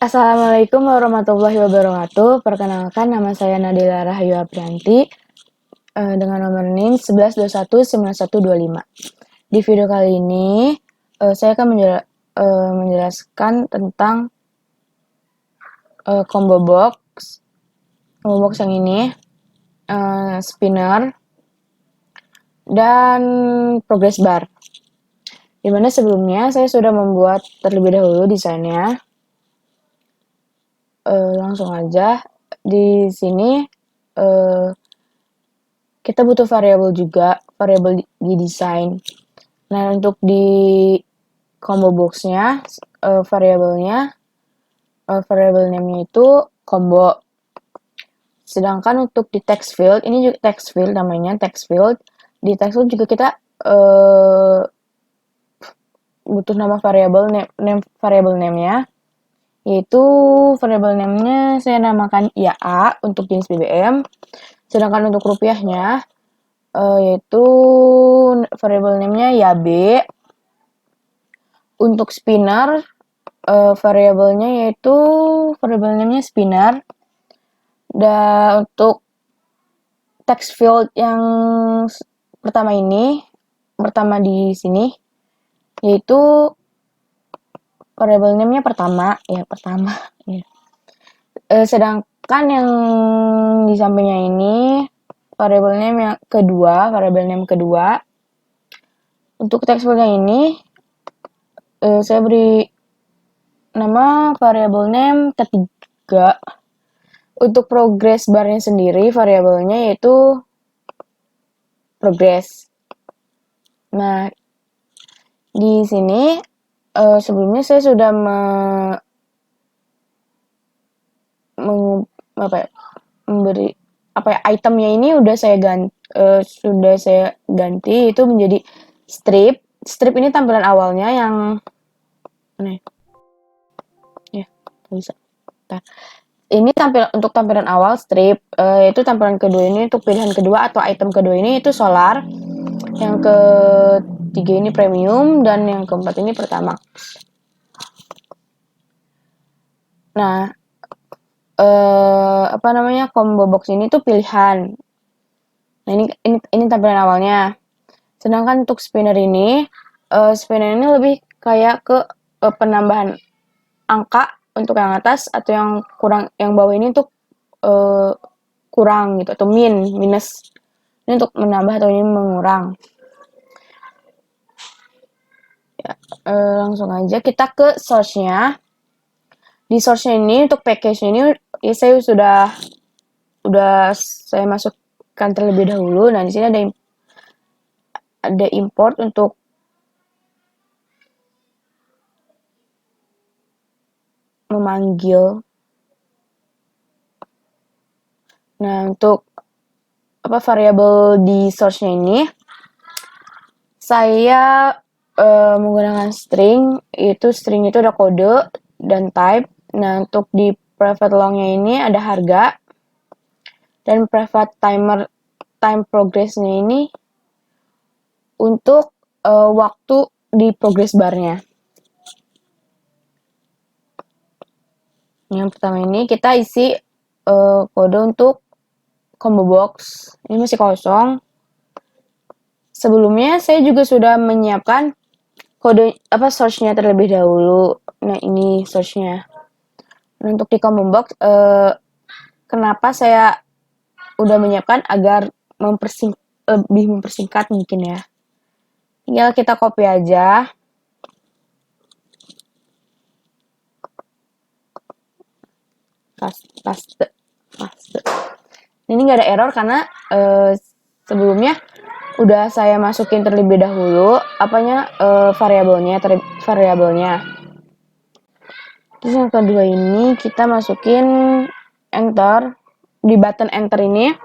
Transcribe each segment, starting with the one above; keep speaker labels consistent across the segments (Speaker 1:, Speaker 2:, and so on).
Speaker 1: Assalamualaikum warahmatullahi wabarakatuh. Perkenalkan, nama saya Nadila Rahayu Aprianti dengan nomor NIM 11219125. Di video kali ini saya akan menjelaskan tentang combo box. Combo box yang ini spinner dan progress bar. Dimana sebelumnya saya sudah membuat terlebih dahulu desainnya. Langsung aja di sini kita butuh variabel juga, variabel di desain. Nah, untuk di combo box-nya variabelnya variabel name-nya itu combo. Sedangkan untuk di text field, ini juga text field namanya, text field. Di text field juga kita butuh nama variabel variabel name-nya, yaitu variabel name-nya saya namakan IAA untuk jenis BBM. Sedangkan untuk rupiahnya yaitu variabel name-nya YAB. Untuk spinner variabelnya yaitu variabel name-nya spinner. Dan untuk text field yang pertama di sini yaitu variabel name-nya pertama. Ya. Sedangkan yang di sampingnya ini variabel name kedua. Untuk text field yang ini saya beri nama variabel name ketiga. Untuk progress bar-nya sendiri variabelnya yaitu progress. Nah, di sini sebelumnya saya sudah memberi itemnya ini sudah saya ganti itu menjadi strip. Strip ini tampilan awalnya yang bisa. Nah, ini untuk tampilan awal strip, itu tampilan kedua ini untuk pilihan kedua atau item kedua ini itu solar, yang ketiga ini premium, dan yang keempat ini pertamax. Nah, combo box ini tuh pilihan. Nah, ini tampilan awalnya. Sedangkan untuk spinner ini lebih kayak ke penambahan angka untuk yang atas atau yang kurang, yang bawah ini untuk kurang gitu atau minus. Ini untuk menambah atau ini mengurang. Ya, langsung aja kita ke source-nya. Di source-nya ini untuk package-nya ini ya saya sudah saya masukkan terlebih dahulu. Nah, di sini ada import untuk memanggil. Nah, untuk variabel di source-nya ini saya menggunakan string. String itu ada kode dan type. Nah, untuk di private long-nya ini ada harga, dan private time progress-nya ini untuk waktu di progress bar-nya. Yang pertama ini kita isi kode untuk combo box. Ini masih kosong. Sebelumnya saya juga sudah menyiapkan kode source-nya terlebih dahulu. Nah, ini source-nya. Untuk di combo box kenapa saya udah menyiapkan agar lebih mempersingkat mungkin ya. Tinggal kita copy aja. Paste. Ini nggak ada error karena sebelumnya udah saya masukin terlebih dahulu variabelnya. Terus yang kedua ini kita masukin enter. Di button enter ini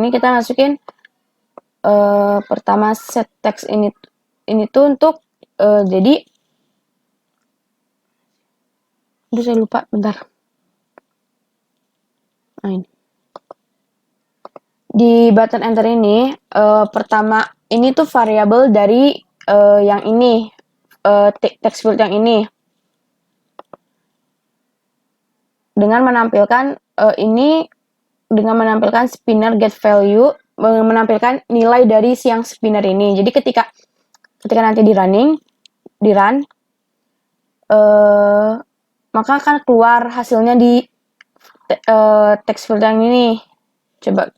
Speaker 1: kita masukin pertama set text ini tuh untuk jadi saya lupa, bentar. Nah, ini. Di button enter ini pertama ini tuh variabel dari yang ini, text field yang ini dengan menampilkan dengan menampilkan spinner get value, menampilkan nilai dari si yang spinner ini. Jadi ketika nanti di run, maka akan keluar hasilnya di text field yang ini. Coba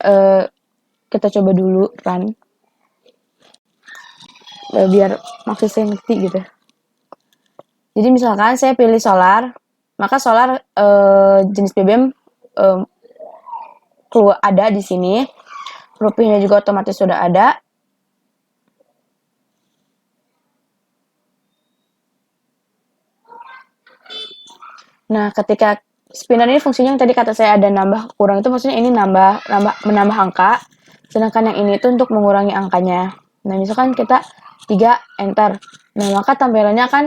Speaker 1: kita coba dulu run, biar maksudnya ngerti gitu. Jadi misalkan saya pilih solar, maka solar jenis BBM keluar ada di sini. Rupiahnya juga otomatis sudah ada. Nah, ketika spinner ini fungsinya yang tadi kata saya ada nambah kurang, itu maksudnya ini menambah angka, sedangkan yang ini itu untuk mengurangi angkanya. Nah, misalkan kita 3 enter. Nah, maka tampilannya akan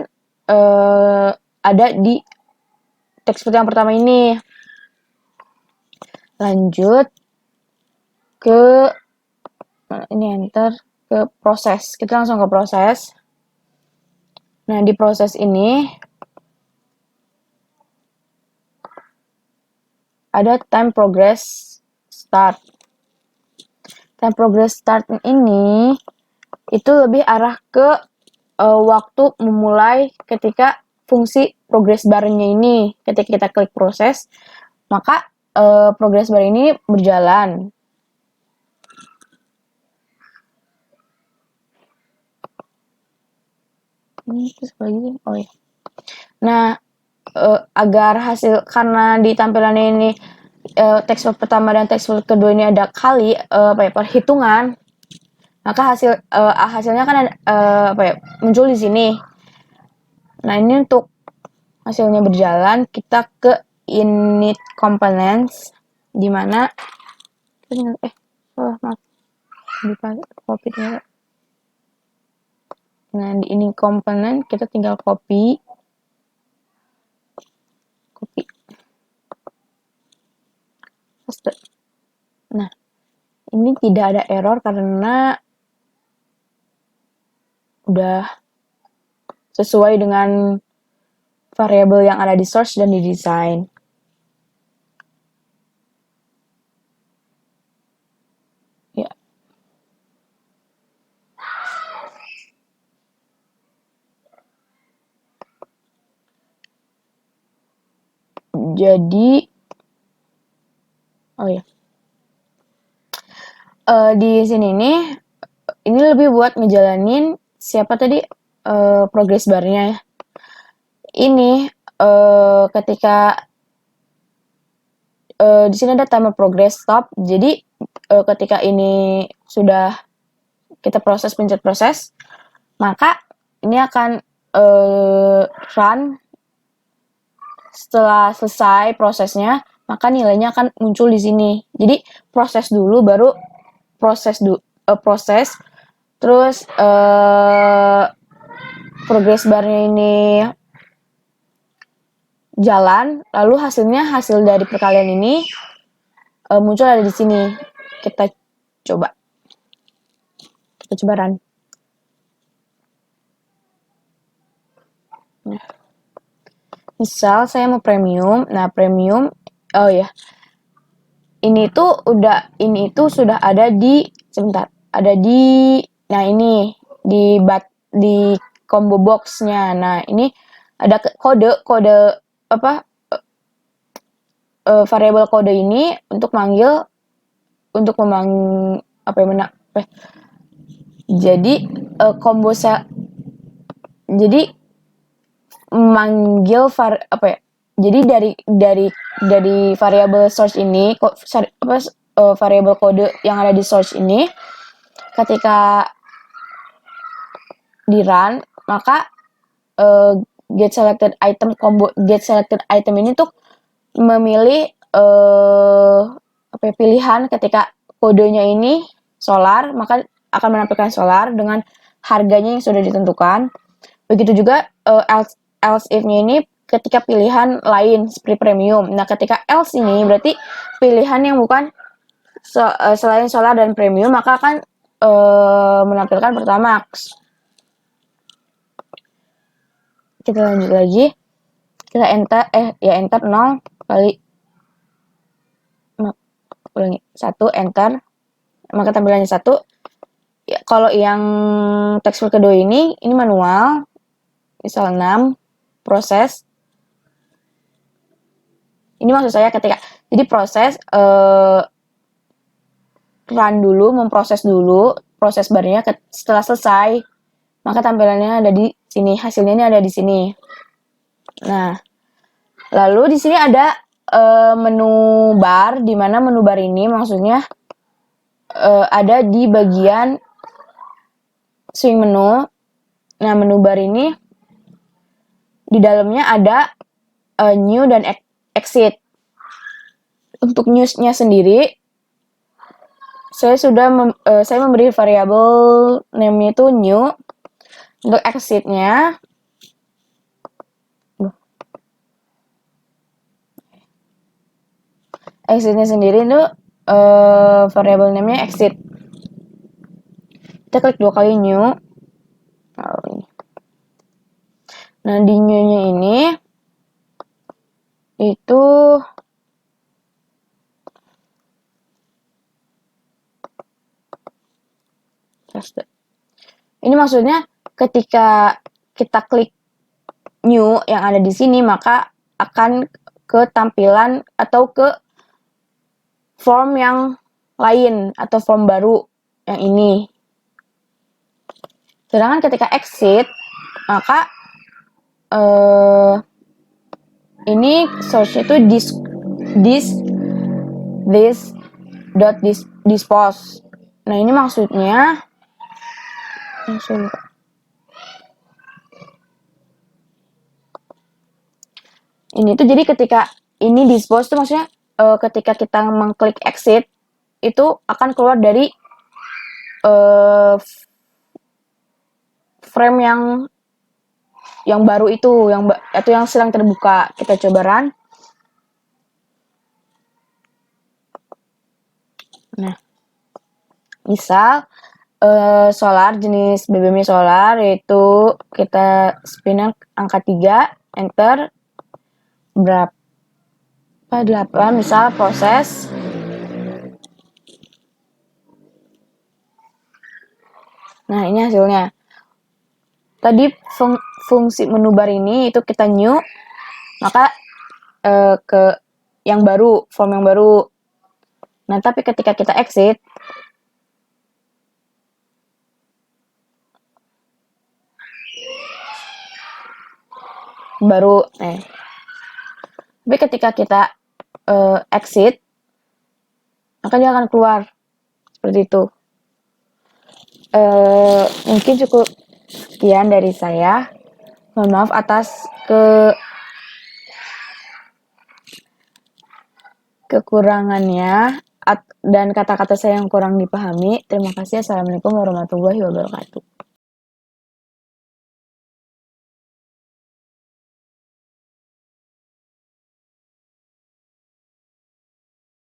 Speaker 1: ada di text field yang pertama ini. Lanjut ke ini enter ke proses. Kita langsung ke proses. Nah, di proses ini ada time progress start. Time progress start ini itu lebih arah ke waktu memulai ketika fungsi progress bar-nya ini. Ketika kita klik proses, maka progress bar ini berjalan. Ini terus lagi, oh ya. Nah, agar hasil, karena di tampilan ini text field pertama dan text field kedua ini ada kali perhitungan, maka hasilnya kan muncul di sini. Nah, ini untuk hasilnya berjalan, kita ke init components, di mana maaf, copy. Nah, di ini komponen kita tinggal copy. Paste. Nah, ini tidak ada error karena udah sesuai dengan variabel yang ada di source dan di design. Ya. Jadi, oh ya, di sini nih, ini lebih buat ngejalanin siapa tadi progress bar-nya ya. Ini ketika di sini ada timer progress stop. Jadi ketika ini sudah kita pencet proses, maka ini akan run. Setelah selesai prosesnya, maka nilainya akan muncul di sini. Jadi proses dulu, baru proses, terus progress bar-nya ini jalan, lalu hasil dari perkalian ini muncul ada di sini. Kita coba run. Nah, misal saya mau premium. Nah, premium, oh ya, ini itu sudah ada di, sebentar, ada di, nah ini di combo box-nya. Nah, ini ada kode variabel kode ini untuk jadi combo jadi manggil jadi dari variabel source ini, variabel kode yang ada di source ini, ketika di run, maka get selected item ini tuh memilih pilihan. Ketika kodenya ini solar, maka akan menampilkan solar dengan harganya yang sudah ditentukan. Begitu juga else if-nya ini ketika pilihan lain seperti premium. Nah, ketika else ini berarti pilihan yang bukan selain solar dan premium, maka akan menampilkan pertamax. kita lanjut lagi, kita enter enter 0 kali ulangi 1 enter, maka tampilannya 1. Ya, kalau yang text kedua ini manual, misal 6 proses. Ini maksud saya ketika jadi proses run dulu, memproses dulu proses barnya, setelah selesai maka tampilannya ada di sini, hasilnya ini ada di sini. Nah, lalu di sini ada menu bar, di mana menu bar ini maksudnya ada di bagian swing menu. Nah, menu bar ini di dalamnya ada new dan exit. Untuk newsnya sendiri, saya memberi variabel name-nya itu new. Untuk exitnya, sendiri itu variabel name-nya exit. Kita klik 2 kali new. Nah, di new-nya ini itu ini maksudnya ketika kita klik new yang ada di sini, maka akan ke tampilan atau ke form yang lain atau form baru yang ini. Sedangkan ketika exit, maka ini source itu dispose. Nah, ini maksudnya ini tuh jadi ketika ini dispose tuh maksudnya ketika kita mengklik exit itu akan keluar dari frame yang baru itu, yang sedang terbuka. Kita coba run. Nah, misal solar, jenis BBM solar, yaitu kita spin angka 3, enter, berapa 8, misal proses. Nah, ini hasilnya. Tadi fungsi menu bar ini itu kita new, maka ke yang baru, form yang baru. Nah, tapi ketika kita exit, baru tapi ketika kita exit, maka dia akan keluar seperti itu. Mungkin cukup sekian dari saya. Mohon maaf atas kekurangannya dan kata-kata saya yang kurang dipahami. Terima kasih. Assalamualaikum warahmatullahi wabarakatuh.